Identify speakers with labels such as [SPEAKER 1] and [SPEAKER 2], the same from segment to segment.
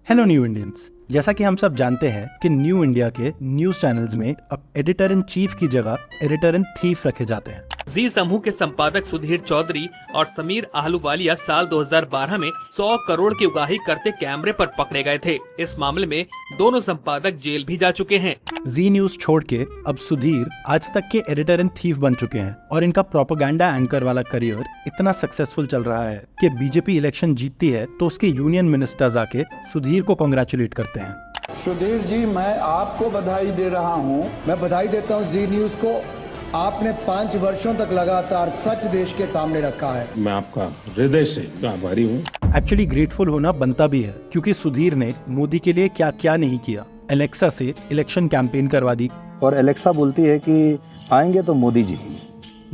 [SPEAKER 1] Hello new Indians. जैसा कि हम सब जानते हैं कि न्यू इंडिया के न्यूज चैनल्स में अब एडिटर इन चीफ की जगह एडिटर इन थीफ रखे जाते हैं।
[SPEAKER 2] जी समूह के संपादक सुधीर चौधरी और समीर आहलूवालिया साल 2012 में 100 करोड़ की उगाही करते कैमरे पर पकड़े गए थे। इस मामले में दोनों संपादक जेल भी जा चुके हैं।
[SPEAKER 1] जी न्यूज छोड़ के अब सुधीर आज तक के एडिटर इन थीफ बन चुके हैं और इनका प्रोपेगेंडा एंकर वाला करियर इतना सक्सेसफुल चल रहा है कि बीजेपी इलेक्शन जीतती है तो उसके यूनियन मिनिस्टर्स आके सुधीर को कांग्रेचुलेट करते हैं।
[SPEAKER 3] सुधीर जी, मैं आपको बधाई दे रहा हूँ।
[SPEAKER 4] मैं बधाई देता हूँ जी न्यूज को। आपने 5 वर्षों तक लगातार सच देश के सामने रखा है।
[SPEAKER 5] मैं आपका हृदय से आभारी हूँ।
[SPEAKER 1] एक्चुअली ग्रेटफुल होना बनता भी है क्योंकि सुधीर ने मोदी के लिए क्या क्या नहीं किया। एलेक्सा से इलेक्शन कैंपेन करवा दी
[SPEAKER 6] और एलेक्सा बोलती है कि आएंगे तो मोदी जी।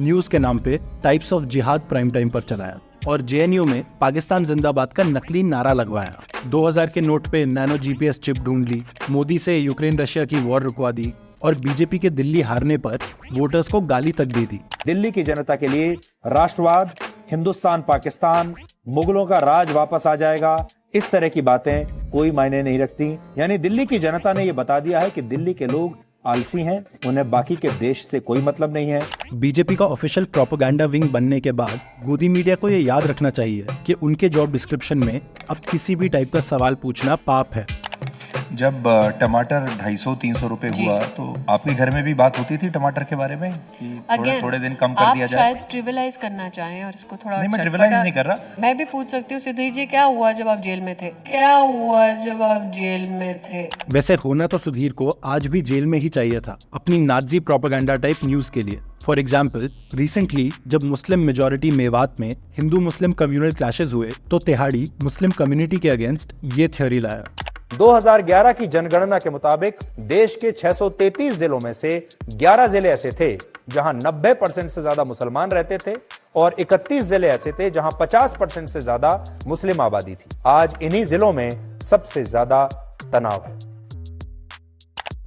[SPEAKER 1] न्यूज के नाम पे टाइप्स ऑफ जिहाद प्राइम टाइम पर चलाया और जेएनयू में पाकिस्तान जिंदाबाद का नकली नारा लगवाया। 2000 के नोट पे नैनो जीपीएस चिप ढूंढ ली, मोदी से यूक्रेन रशिया की वॉर रुकवा दी और बीजेपी के दिल्ली हारने पर वोटर्स को गाली तक दे दी।
[SPEAKER 6] दिल्ली की जनता के लिए राष्ट्रवाद, हिंदुस्तान पाकिस्तान, मुगलों का राज वापस आ जाएगा, इस तरह की बातें कोई मायने नहीं रखती। यानी दिल्ली की जनता ने यह बता दिया है कि दिल्ली के लोग आलसी हैं, उन्हें बाकी के देश से कोई मतलब नहीं है।
[SPEAKER 1] बीजेपी का ऑफिशियल प्रोपेगेंडा विंग बनने के बाद गोदी मीडिया को ये याद रखना चाहिए कि उनके जॉब डिस्क्रिप्शन में अब किसी भी टाइप का सवाल पूछना पाप है।
[SPEAKER 7] जब टमाटर 250-300 रुपए हुआ तो आपके घर में भी बात होती थी टमाटर के बारे में कि थोड़े दिन कम कर दिया जाए?
[SPEAKER 8] आप शायद ट्रिविलाइज करना चाहें और इसको थोड़ा
[SPEAKER 7] नहीं, मैं ट्रिविलाइज नहीं कर रहा।
[SPEAKER 8] मैं भी पूछ सकती हूँ सुधीर जी, क्या हुआ जब आप जेल में थे? क्या हुआ जब आप जेल में थे?
[SPEAKER 1] वैसे होना तो सुधीर को आज भी जेल में ही चाहिए था अपनी नाजी प्रोपेगेंडा टाइप न्यूज के लिए। फॉर एग्जाम्पल, रिसेंटली जब मुस्लिम मेजोरिटी मेवात में हिंदू मुस्लिम कम्युनल क्लैशेस हुए तो तिहाड़ी मुस्लिम कम्युनिटी के अगेंस्ट ये थ्योरी लाया।
[SPEAKER 6] 2011 की जनगणना के मुताबिक देश के 633 जिलों में से 11 जिले ऐसे थे जहां 90% से ज्यादा मुसलमान रहते थे और 31 जिले ऐसे थे जहां 50% से ज्यादा मुस्लिम आबादी थी। आज इन्हीं जिलों में सबसे ज्यादा तनाव है।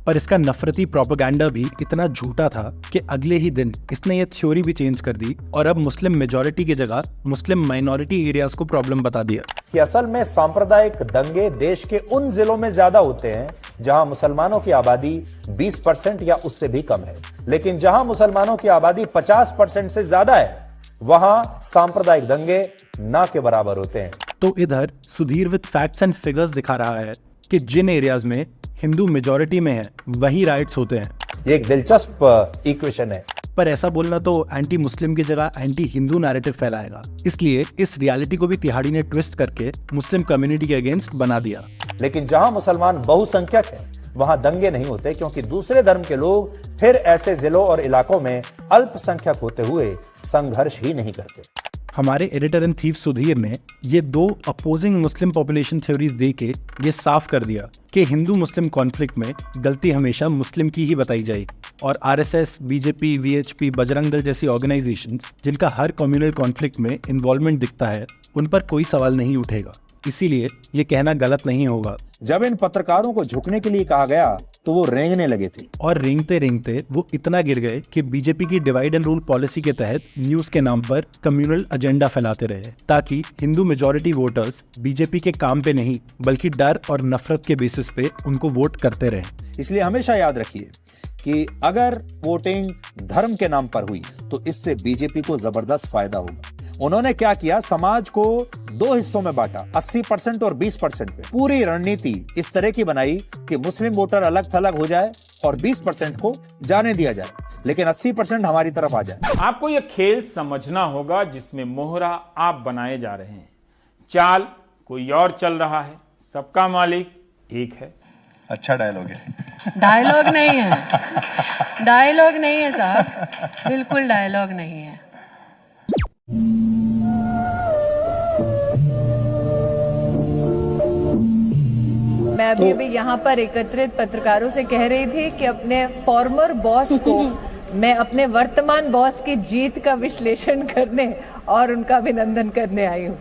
[SPEAKER 1] पर इसका नफरती प्रोपेगेंडा भी इतना झूठा था कि अगले ही दिन इसने ये थ्योरी भी चेंज कर दी और अब मुस्लिम मेजॉरिटी की जगह मुस्लिम माइनॉरिटी एरियाज को प्रॉब्लम बता दिया
[SPEAKER 6] कि असल में सांप्रदायिक दंगे देश के उन जिलों में ज्यादा होते हैं जहां मुसलमानों की आबादी 20% या उससे भी कम है, लेकिन जहां मुसलमानों की आबादी 50% से ज्यादा है वहां सांप्रदायिक दंगे ना के बराबर होते हैं।
[SPEAKER 1] तो इधर Sudhir with facts and figures दिखा रहा है कि जिन एरियाज में हिंदू मेजॉरिटी में है वही राइट्स होते हैं।
[SPEAKER 6] ये एक दिलचस्प इक्वेशन है।
[SPEAKER 1] पर ऐसा बोलना तो एंटी मुस्लिम की जगह एंटी हिंदू नैरेटिव फैलाएगा, इसलिए इस रियलिटी को भी तिहाड़ी ने ट्विस्ट करके मुस्लिम कम्युनिटी के अगेंस्ट बना दिया।
[SPEAKER 6] लेकिन जहां मुसलमान बहुसंख्यक है वहां दंगे नहीं होते क्योंकि दूसरे धर्म के लोग फिर ऐसे जिलों और इलाकों में अल्पसंख्यक होते हुए संघर्ष ही नहीं करते।
[SPEAKER 1] हमारे एडिटर इन थीफ सुधीर ने ये 2 अपोजिंग मुस्लिम पॉपुलेशन थ्योरीज दे के ये साफ कर दिया कि हिंदू मुस्लिम कॉन्फ्लिक्ट में गलती हमेशा मुस्लिम की ही बताई जाएगी और RSS, BJP, VHP, Bajrang Dal जैसी ऑर्गेनाइजेशंस जिनका हर कम्युनल कॉन्फ्लिक्ट में इन्वॉल्वमेंट दिखता है उन पर कोई सवाल नहीं उठेगा। इसीलिए ये कहना गलत नहीं होगा।
[SPEAKER 6] जब इन पत्रकारों को झुकने के लिए कहा गया तो वो रेंगने लगे थे
[SPEAKER 1] और रेंगते रेंगते वो इतना गिर गए कि बीजेपी की डिवाइड एंड रूल पॉलिसी के तहत न्यूज के नाम पर कम्युनल एजेंडा फैलाते रहे ताकि हिंदू मेजॉरिटी वोटर्स बीजेपी के काम पे नहीं बल्कि डर और नफरत के बेसिस पे उनको वोट करते रहे।
[SPEAKER 6] इसलिए हमेशा याद रखिए कि अगर वोटिंग धर्म के नाम पर हुई तो इससे बीजेपी को जबरदस्त फायदा होगा। उन्होंने क्या किया, समाज को 2 हिस्सों में बांटा, 80% और 20% पे। पूरी रणनीति इस तरह की बनाई कि मुस्लिम वोटर अलग थलग हो जाए और 20% को जाने दिया जाए, लेकिन 80% हमारी तरफ आ जाए।
[SPEAKER 5] आपको यह खेल समझना होगा जिसमें मोहरा आप बनाए जा रहे हैं, चाल कोई और चल रहा है, सबका मालिक एक है।
[SPEAKER 7] अच्छा डायलॉग है।
[SPEAKER 8] डायलॉग नहीं है, डायलॉग नहीं है साहब, बिल्कुल डायलॉग नहीं है।
[SPEAKER 9] मैं अभी यहाँ पर एकत्रित पत्रकारों से कह रही थी कि अपने फॉर्मर बॉस को मैं अपने वर्तमान बॉस की जीत का विश्लेषण करने और उनका अभिनंदन करने आई हूँ।